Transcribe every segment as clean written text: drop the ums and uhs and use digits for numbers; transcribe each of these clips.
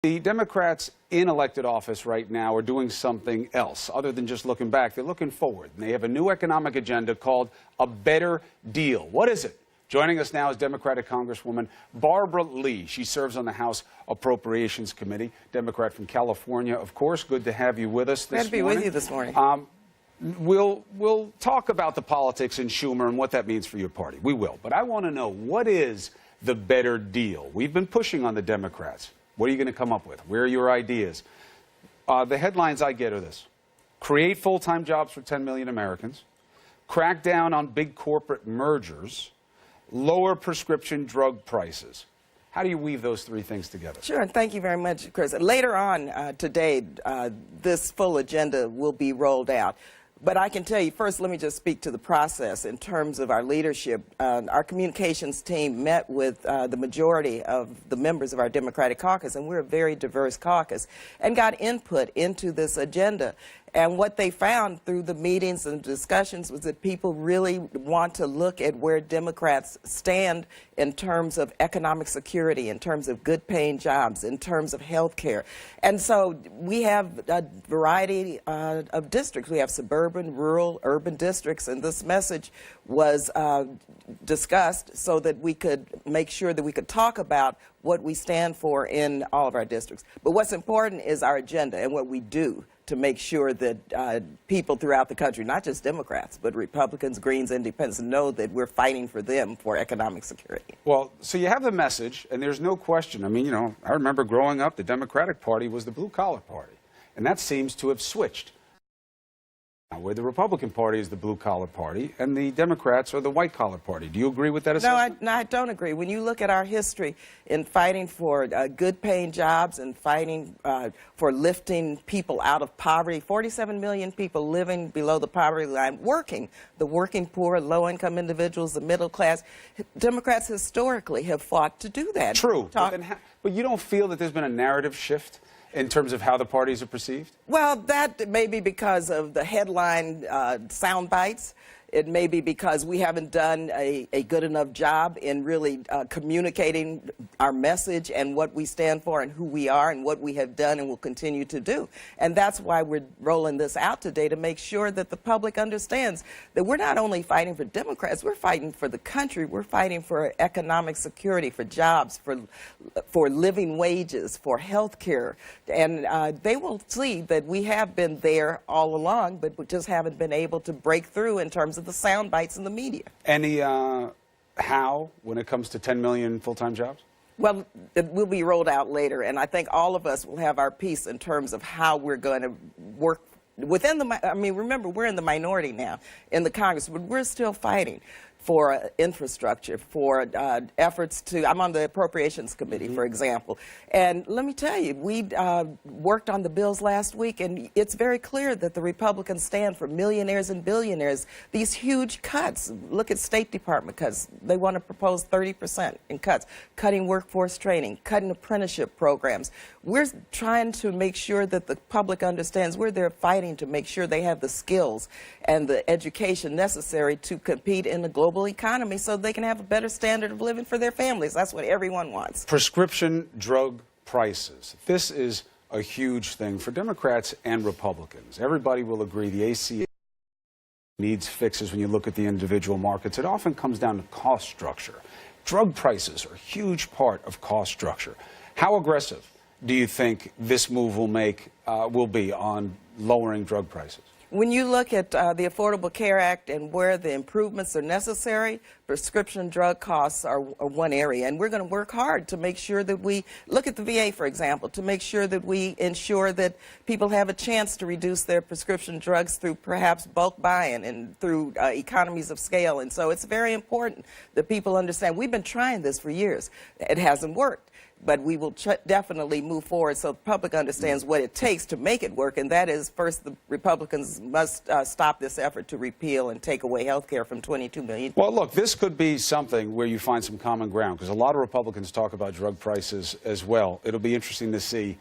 The Democrats in elected office right now are doing something else other than just looking back. They're looking forward, and they have a new economic agenda called a better deal. What is it? Joining us now is Democratic Congresswoman Barbara Lee. She serves on the House Appropriations Committee, Democrat from California, of course. Good to have you with us this morning. Glad to be with you this morning. We'll talk about the politics in Schumer and what that means for your party. We will. But I want to know, what is the better deal? We've been pushing on the Democrats. What are you going to come up with? Where are your ideas? The headlines I get are this: create full-time jobs for 10 million Americans, crack down on big corporate mergers, lower prescription drug prices. How do you weave those three things together? Sure, and thank you very much, Chris. Later on today, this full agenda will be rolled out. But I can tell you, first, let me just speak to the process in terms of our leadership. Our communications team met with the majority of the members of our Democratic caucus, and we're a very diverse caucus, and got input into this agenda. And what they found through the meetings and discussions was that people really want to look at where Democrats stand in terms of economic security, in terms of good-paying jobs, in terms of health care. And so we have a variety of districts. We have suburban, rural, urban districts, and this message was discussed so that we could make sure that we could talk about what we stand for in all of our districts. But what's important is our agenda and what we do to make sure that people throughout the country, not just Democrats, but Republicans, Greens, Independents, know that we're fighting for them for economic security. Well, so you have the message, and there's no question. I mean, you know, I remember growing up, the Democratic Party was the blue-collar party, and that seems to have switched. Where the Republican Party is the blue-collar party, and the Democrats are the white-collar party. Do you agree with that assessment? No, I don't agree. When you look at our history in fighting for good-paying jobs and fighting for lifting people out of poverty, 47 million people living below the poverty line, working, the working poor, low-income individuals, the middle class, Democrats historically have fought to do that. True, but you don't feel that there's been a narrative shift in terms of how the parties are perceived? Well, that may be because of the headline sound bites. It may be because we haven't done a good enough job in really communicating our message and what we stand for and who we are and what we have done and will continue to do. And that's why we're rolling this out today, to make sure that the public understands that we're not only fighting for Democrats, we're fighting for the country. We're fighting for economic security, for jobs, for living wages, for health care. And they will see that we have been there all along, but we just haven't been able to break through in terms of the sound bites in the media. Any how when it comes to 10 million full-time jobs? Well, it will be rolled out later, and I think all of us will have our piece in terms of how we're going to work within the, I mean, remember, we're in the minority now in the Congress, but we're still fighting for infrastructure, for efforts to, I'm on the Appropriations Committee, for example. And let me tell you, we worked on the bills last week, and it's very clear that the Republicans stand for millionaires and billionaires, these huge cuts. Look at State Department cuts. They want to propose 30% in cuts, cutting workforce training, cutting apprenticeship programs. We're trying to make sure that the public understands we're there fighting to make sure they have the skills and the education necessary to compete in the global economy so they can have a better standard of living for their families. That's what everyone wants. Prescription drug prices. This is a huge thing for Democrats and Republicans. Everybody will agree the ACA needs fixes when you look at the individual markets. It often comes down to cost structure. Drug prices are a huge part of cost structure. How aggressive do you think this move will be on lowering drug prices? When you look at the Affordable Care Act and where the improvements are necessary, prescription drug costs are one area. And we're going to work hard to make sure that we look at the VA, for example, to make sure that we ensure that people have a chance to reduce their prescription drugs through perhaps bulk buying and through economies of scale. And so it's very important that people understand. We've been trying this for years. It hasn't worked. But we will definitely move forward so the public understands what it takes to make it work, and that is, first, the Republicans must stop this effort to repeal and take away health care from 22 million. Well, look, this could be something where you find some common ground, because a lot of Republicans talk about drug prices as well. It'll be interesting to see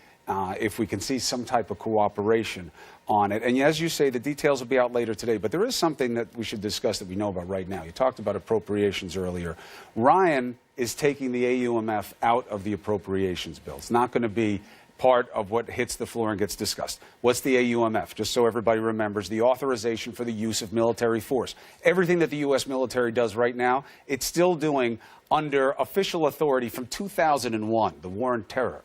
if we can see some type of cooperation on it. And as you say, the details will be out later today, but there is something that we should discuss that we know about right now. You talked about appropriations earlier. Ryan is taking the AUMF out of the appropriations bill. It's not going to be part of what hits the floor and gets discussed. What's the AUMF? Just so everybody remembers, the authorization for the use of military force. Everything that the U.S. military does right now, it's still doing under official authority from 2001, the war on terror.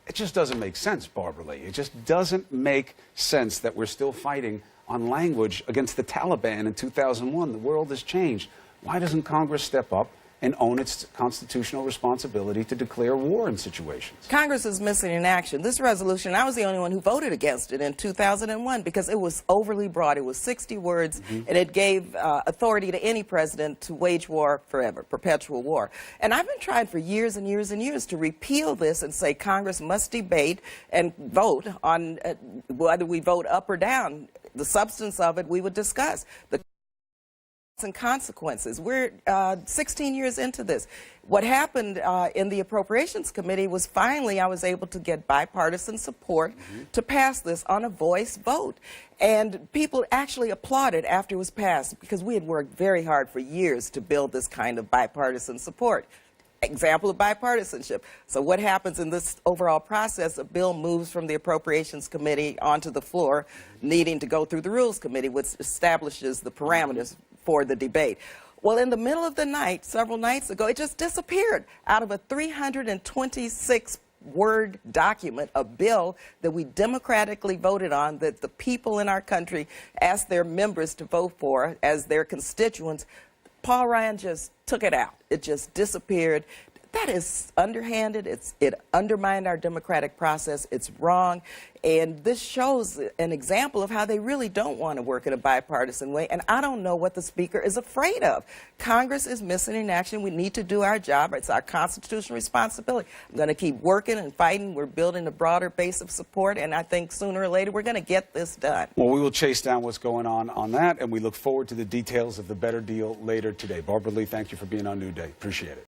It just doesn't make sense, Barbara Lee. It just doesn't make sense that we're still fighting on language against the Taliban in 2001. The world has changed. Why doesn't Congress step up and own its constitutional responsibility to declare war in situations? Congress is missing in action. This resolution, I was the only one who voted against it in 2001 because it was overly broad. It was 60 words, and it gave authority to any president to wage war forever, perpetual war. And I've been trying for years and years and years to repeal this and say Congress must debate and vote on whether we vote up or down. The substance of it we would discuss. The and consequences. We're 16 years into this. What happened in the Appropriations Committee was finally I was able to get bipartisan support to pass this on a voice vote. And people actually applauded after it was passed because we had worked very hard for years to build this kind of bipartisan support. Example of bipartisanship. So what happens in this overall process? A bill moves from the Appropriations Committee onto the floor, needing to go through the Rules Committee, which establishes the parameters for the debate. Well, in the middle of the night, several nights ago, it just disappeared out of a 326-word document, a bill that we democratically voted on, that the people in our country asked their members to vote for as their constituents. Paul Ryan just took it out. It just disappeared. That is underhanded. It undermined our democratic process. It's wrong. And this shows an example of how they really don't want to work in a bipartisan way. And I don't know what the Speaker is afraid of. Congress is missing in action. We need to do our job. It's our constitutional responsibility. I'm going to keep working and fighting. We're building a broader base of support. And I think sooner or later we're going to get this done. Well, we will chase down what's going on that. And we look forward to the details of the better deal later today. Barbara Lee, thank you for being on New Day. Appreciate it.